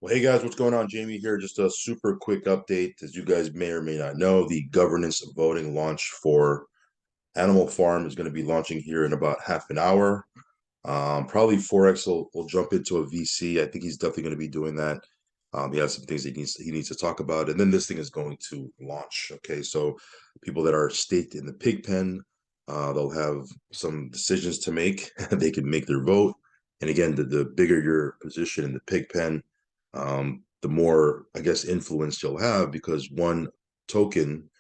Well, hey guys, what's going on? Jamie here. Just a super quick update. As you guys may or may not know, the governance voting launch for Animal Farm is going to be launching here in about half an hour. Probably Forex will jump into a VC. I think he's definitely going to be doing that. He has some things he needs to talk about, and then this thing is going to launch. Okay, so people that are staked in the pig pen, they'll have some decisions to make. They can make their vote, and again, the bigger your position in the pig pen, the more, I guess, influence you'll have because token,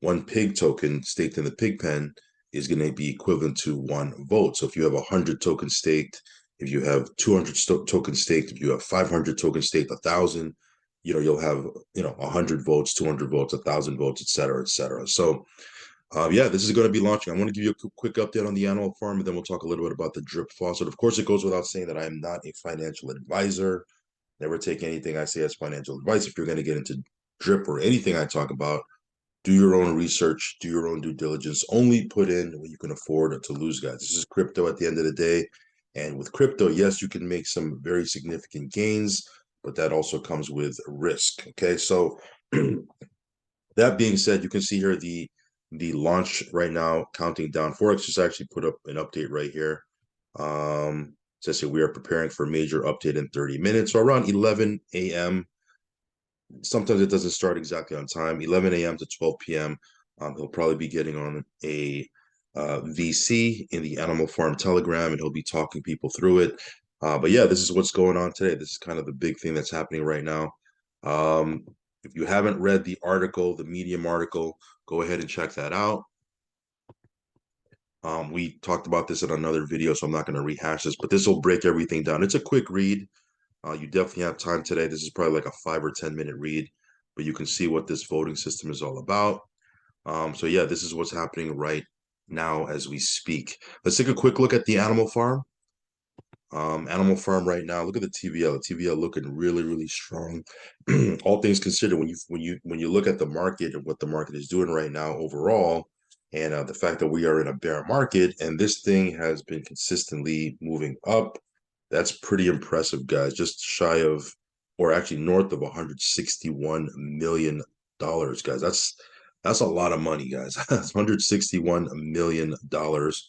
one pig token staked in the pig pen is going to be equivalent to one vote. So if you have 100 tokens staked, if you have 200 tokens staked, if you have 500 tokens staked, 1,000, you'll have 100 votes, 200 votes, 1,000 votes, et cetera, et cetera. So yeah, this is going to be launching. I want to give you a quick update on the animal farm, and then we'll talk a little bit about the drip faucet. Of course, it goes without saying that I am not a financial advisor. Never take anything I say as financial advice. If you're going to get into drip or anything I talk about, do your own research, do your own due diligence. Only put in what you can afford to lose, guys. This is crypto at the end of the day. And with crypto, yes, you can make some very significant gains, but that also comes with risk. Okay. So that being said, you can see here the launch right now counting down. Forex just actually put up an update right here. Says here we are preparing for a major update in 30 minutes. So around 11 a.m. Sometimes it doesn't start exactly on time. 11 a.m. to 12 p.m. He'll probably be getting on a VC in the Animal Farm Telegram, and he'll be talking people through it. But yeah, this is what's going on today. This is kind of the big thing that's happening right now. If you haven't read the article, the Medium article, go ahead and check that out. We talked about this in another video, so I'm not going to rehash this, but this will break everything down. It's a quick read. You definitely have time today. This is probably like a 5 or 10 minute read, but you can see what this voting system is all about. So yeah, this is what's happening right now as we speak. Let's take a quick look at the Animal Farm. Animal Farm right now. Look at the TVL. The TVL looking really, really strong. All things considered, when you look at the market and what the market is doing right now overall, and the fact that we are in a bear market and this thing has been consistently moving up, that's pretty impressive, guys. Just shy of, or actually north of 161 million dollars, guys. That's a lot of money, guys. That's 161 million dollars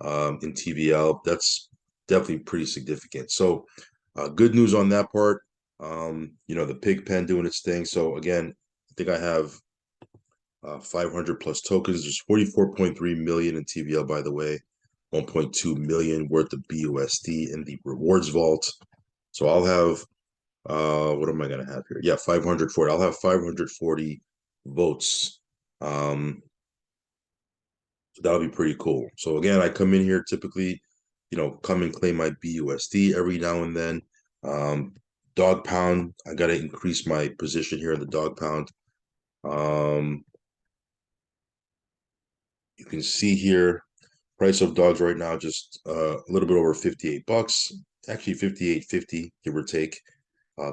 in TVL. That's definitely pretty significant. So, good news on that part. The pig pen doing its thing. So again, I think I have 500 plus tokens. There's 44.3 million in TVL, by the way. 1.2 million worth of BUSD in the rewards vault. So I'll have what am I gonna have here? Yeah, 540. I'll have 540 votes. So that'll be pretty cool. So again, I come in here typically, come and claim my BUSD every now and then. Dog pound, I gotta increase my position here in the dog pound. You can see here, price of dogs right now just a little bit over 58 bucks, actually 58.50, give or take.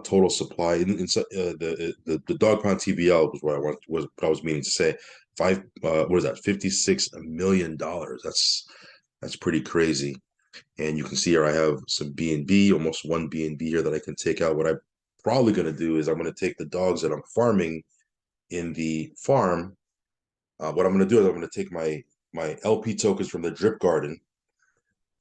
Total supply the dog pound TBL was what I was meaning to say. What is that? $56 million. That's pretty crazy. And you can see here I have some B&B, almost one B&B here that I can take out. What I'm probably going to do is I'm going to take the dogs that I'm farming in the farm. What I'm going to do is I'm going to take my LP tokens from the drip garden,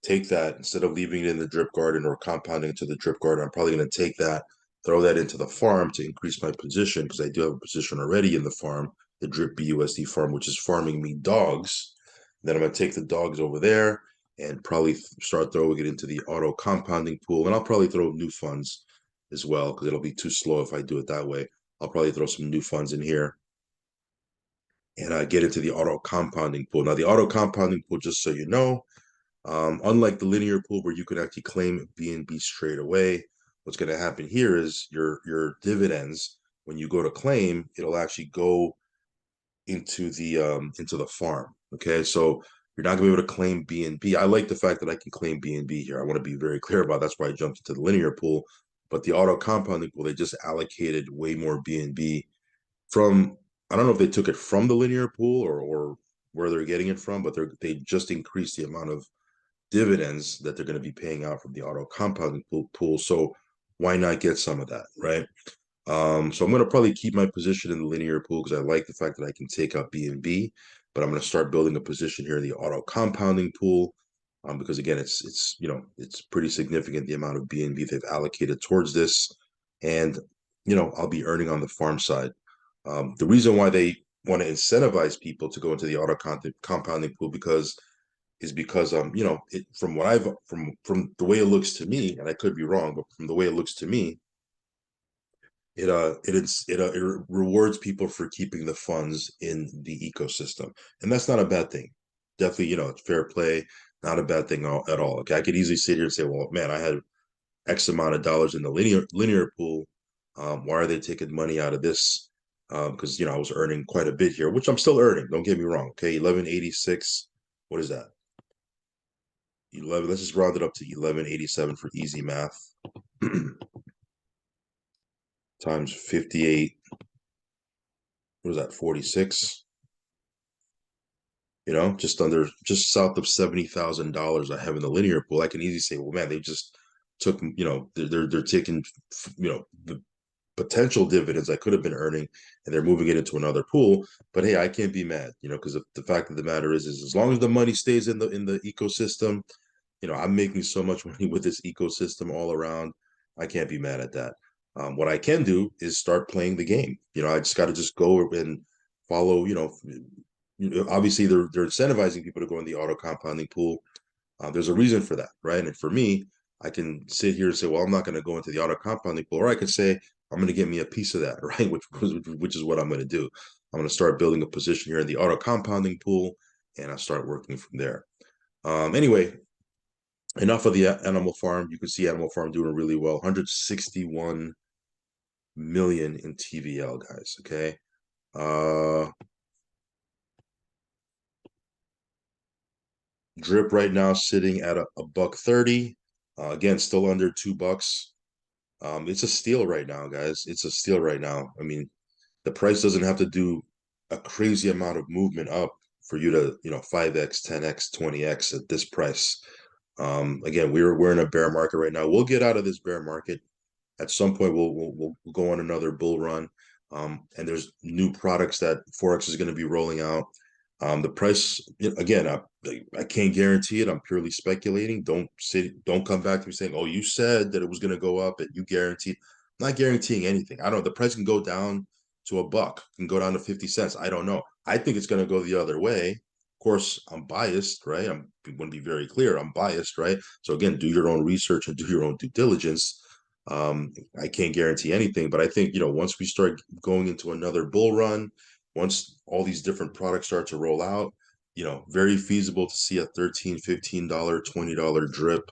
take that instead of leaving it in the drip garden or compounding into the drip garden. I'm probably going to take that, throw that into the farm to increase my position because I do have a position already in the farm, the drip BUSD farm, which is farming me dogs. Then I'm going to take the dogs over there and probably start throwing it into the auto compounding pool. And I'll probably throw new funds as well because it'll be too slow if I do it that way. I'll probably throw some new funds in here and get into the auto compounding pool. Now, the auto compounding pool, just so you know, unlike the linear pool where you can actually claim BNB straight away, what's going to happen here is your dividends, when you go to claim, it'll actually go into the farm. Okay, so you're not going to be able to claim BNB. I like the fact that I can claim BNB here. I want to be very clear about that's why I jumped into the linear pool. But the auto compounding pool, they just allocated way more BNB from. I don't know if they took it from the linear pool or where they're getting it from, but they just increased the amount of dividends that they're going to be paying out from the auto compounding pool. So why not get some of that, right? So I'm going to probably keep my position in the linear pool because I like the fact that I can take out BNB, but I'm going to start building a position here in the auto compounding pool, because again, it's it's pretty significant the amount of BNB they've allocated towards this, and I'll be earning on the farm side. The reason why they want to incentivize people to go into the auto compounding pool because from what I've from the way it looks to me, and I could be wrong, but from the way it looks to me, it rewards people for keeping the funds in the ecosystem, and that's not a bad thing. Definitely, it's fair play, not a bad thing at all. Okay, I could easily sit here and say, well, man, I had X amount of dollars in the linear pool. Why are they taking money out of this? Because I was earning quite a bit here, which I'm still earning. Don't get me wrong. Okay, 1186. What is that? 11. Let's just round it up to 1187 for easy math. Times 58. What was that? 46. Just south of $70,000 I have in the linear pool. I can easily say, well, man, they just took, they're taking, the potential dividends I could have been earning, and they're moving it into another pool. But hey, I can't be mad, because the fact of the matter is as long as the money stays in the ecosystem, I'm making so much money with this ecosystem all around. I can't be mad at that. What I can do is start playing the game. I just got to just go and follow. Obviously they're incentivizing people to go in the auto compounding pool. There's a reason for that, right? And for me, I can sit here and say, well, I'm not going to go into the auto compounding pool, or I could say I'm going to get me a piece of that, right? Which is what I'm going to do. I'm going to start building a position here in the auto compounding pool, and I'll start working from there. Anyway, enough of the Animal Farm. You can see Animal Farm doing really well. 161 million in TVL, guys. Okay. Drip right now sitting at a buck 30. Again, still under $2. It's a steal right now, guys. It's a steal right now. I mean, the price doesn't have to do a crazy amount of movement up for you to, 5x, 10x, 20x at this price. Again, we're in a bear market right now. We'll get out of this bear market at some point. We'll go on another bull run. And there's new products that Forex is going to be rolling out. The price, again, I can't guarantee it. I'm purely speculating. Don't come back to me saying, "Oh, you said that it was going to go up, and you guaranteed." I'm not guaranteeing anything. I don't. The price can go down to a buck, can go down to 50 cents. I don't know. I think it's going to go the other way. Of course, I'm biased, right? I'm going to be very clear. I'm biased, right? So again, do your own research and do your own due diligence. I can't guarantee anything, but I think, once we start going into another bull run, once all these different products start to roll out, very feasible to see a $13, $15, $20 drip.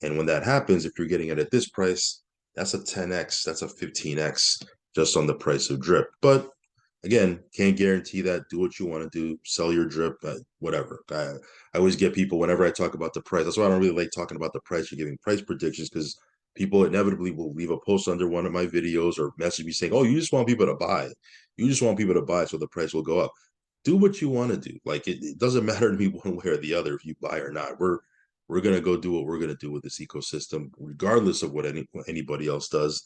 And when that happens, if you're getting it at this price, that's a 10x, that's a 15x just on the price of drip. But again, can't guarantee that. Do what you want to do, sell your drip, whatever. I always get people whenever I talk about the price. That's why I don't really like talking about the price or giving price predictions, because people inevitably will leave a post under one of my videos or message me saying, "Oh, you just want people to buy. You just want people to buy so the price will go up." Do what you want to do. Like it doesn't matter to me one way or the other if you buy or not. We're gonna go do what we're gonna do with this ecosystem, regardless of what anybody else does.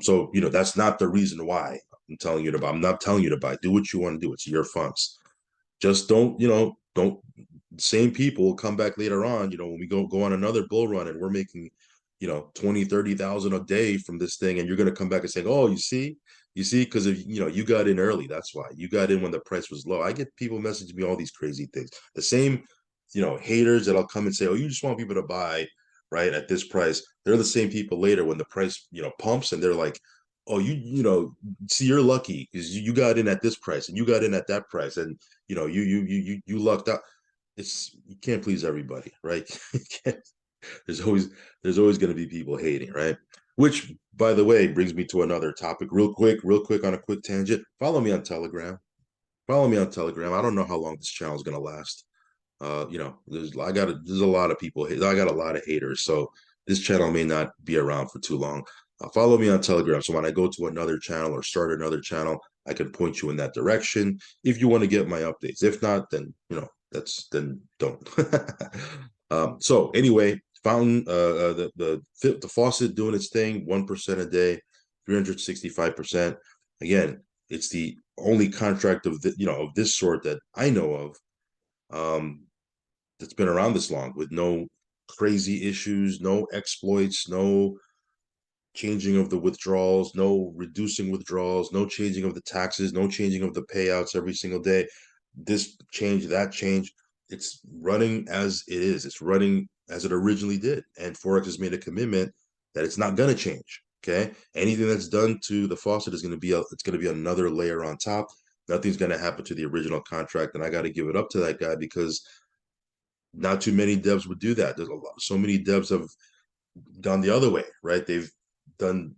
So that's not the reason why I'm telling you to buy. I'm not telling you to buy. Do what you want to do. It's your funds. Just don't same people come back later on, when we go on another bull run and we're making, 20, 30,000 a day from this thing, and you're gonna come back and say, "Oh, you see, because of you got in early. That's why you got in when the price was low." I get people messaging me all these crazy things. The same, haters that'll come and say, "Oh, you just want people to buy right at this price." They're the same people later when the price, pumps, and they're like, "Oh, see, you're lucky because you got in at this price and you got in at that price, and you lucked out." You can't please everybody, right? there's always there's always going to be people hating, right? Which, by the way, brings me to another topic real quick on a quick tangent. Follow me on Telegram. Follow me on Telegram. I don't know how long this channel is going to last. There's a lot of people. I got a lot of haters, so this channel may not be around for too long. Follow me on Telegram, so when I go to another channel or start another channel, I can point you in that direction if you want to get my updates. If not, then then don't. So anyway, fountain, the faucet doing its thing, 1% a day, 365%. Again, it's the only contract of of this sort that I know of, that's been around this long with no crazy issues, no exploits, no changing of the withdrawals, no reducing withdrawals, no changing of the taxes, no changing of the payouts every single day. This change, that change, it's running as it is. It's running as it originally did. And Forex has made a commitment that it's not going to change. Okay. Anything that's done to the faucet is going to be it's going to be another layer on top. Nothing's going to happen to the original contract. And I got to give it up to that guy because not too many devs would do that. There's a lot, so many devs have gone the other way, right? They've done,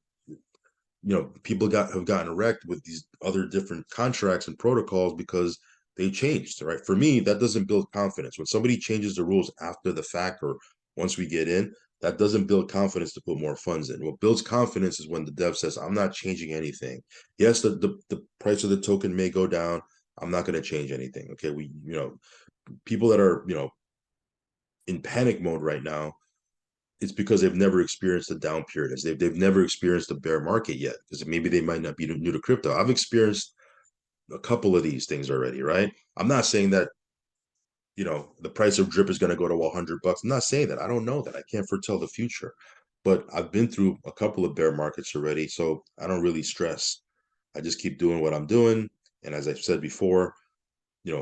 people have gotten wrecked with these other different contracts and protocols because they changed, right? For me, that doesn't build confidence. When somebody changes the rules after the fact or once we get in, that doesn't build confidence to put more funds in. What builds confidence is when the dev says, I'm not changing anything. Yes, the price of the token may go down. I'm not going to change anything. Okay. People that are, in panic mode right now, it's because they've never experienced a down period. They've never experienced a bear market yet, because maybe they might not be new to crypto. I've experienced a couple of these things already, right? I'm not saying that the price of drip is going to go to $100. I'm not saying that. I don't know that. I can't foretell the future, but I've been through a couple of bear markets already, so I don't really stress. I just keep doing what I'm doing, and as I've said before,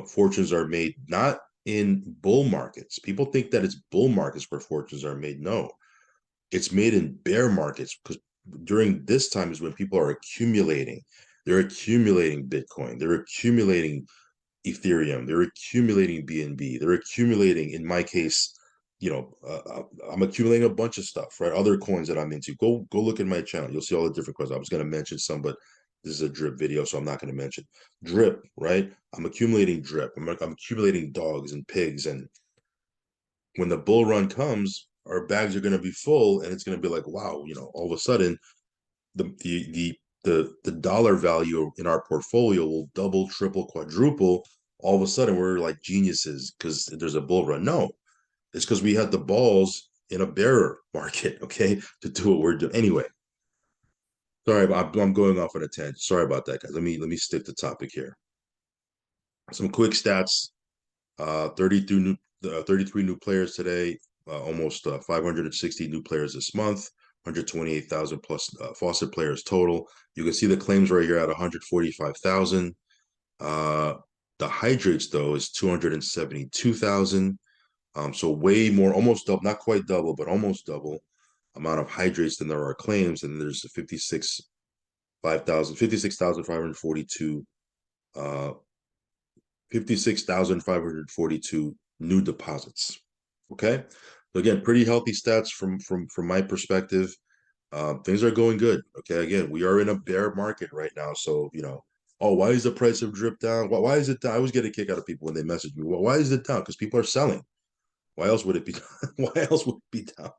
fortunes are made not in bull markets. People think that it's bull markets where fortunes are made. No, it's made in bear markets, because during this time is when people are accumulating. They're accumulating Bitcoin. They're accumulating Ethereum. They're accumulating BNB. They're accumulating, in my case, I'm accumulating a bunch of stuff, right? Other coins that I'm into. Go look at my channel. You'll see all the different coins. I was going to mention some, but this is a drip video, so I'm not going to mention drip, right? I'm accumulating drip. I'm accumulating dogs and pigs, and when the bull run comes, our bags are going to be full, and it's going to be like, wow, all of a sudden the dollar value in our portfolio will double, triple, quadruple. All of a sudden, we're like geniuses because there's a bull run. No, it's because we had the balls in a bear market, okay, to do what we're doing. Anyway, sorry, I'm going off on a tangent. Sorry about that, guys. Let me stick to topic here. Some quick stats. 33 new players today, almost 560 new players this month, 128,000 plus faucet players total. You can see the claims right here at 145,000. The hydrates, though, is 272,000. So way more, almost double, not quite double, but almost double amount of hydrates than there are claims. And there's 56,542 56,542 new deposits. Okay, so again, pretty healthy stats from my perspective. Things are going good. Okay, again, we are in a bear market right now, so oh, why is the price of drip down? Why is it down? I always get a kick out of people when they message me. Well, why is it down? Because people are selling. Why else would it be? Why else would it be down?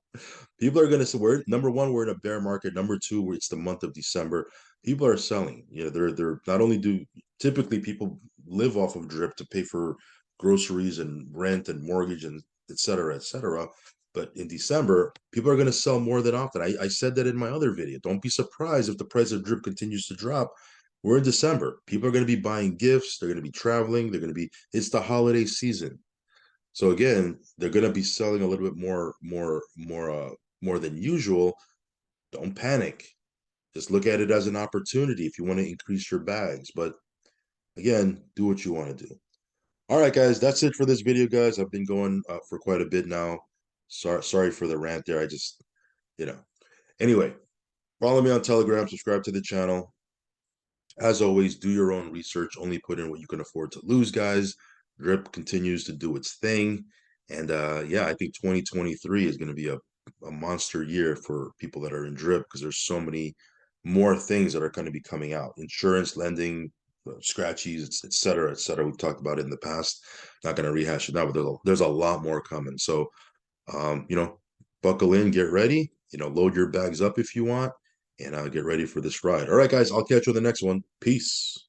People are going to say, we're number one, we're in a bear market. Number two, it's the month of December. People are selling. They're not only do typically people live off of drip to pay for groceries and rent and mortgage and et cetera, et cetera. But in December, people are going to sell more than often. I said that in my other video. Don't be surprised if the price of drip continues to drop. We're in December. People are going to be buying gifts. They're going to be traveling. It's the holiday season. So again, they're going to be selling a little bit more than usual. Don't panic. Just look at it as an opportunity if you want to increase your bags. But again, do what you want to do. All right, guys, that's it for this video, guys. I've been going for quite a bit now. Sorry for the rant there. I just, you know. Anyway, follow me on Telegram, subscribe to the channel. As always, do your own research. Only put in what you can afford to lose, guys. Drip continues to do its thing. And yeah, I think 2023 is going to be a monster year for people that are in drip, because there's so many more things that are going to be coming out. Insurance, lending, scratchies, et cetera, et cetera. We've talked about it in the past. Not going to rehash it now, but there's a lot more coming. So, buckle in, get ready, load your bags up if you want, and get ready for this ride. All right, guys, I'll catch you on the next one. Peace.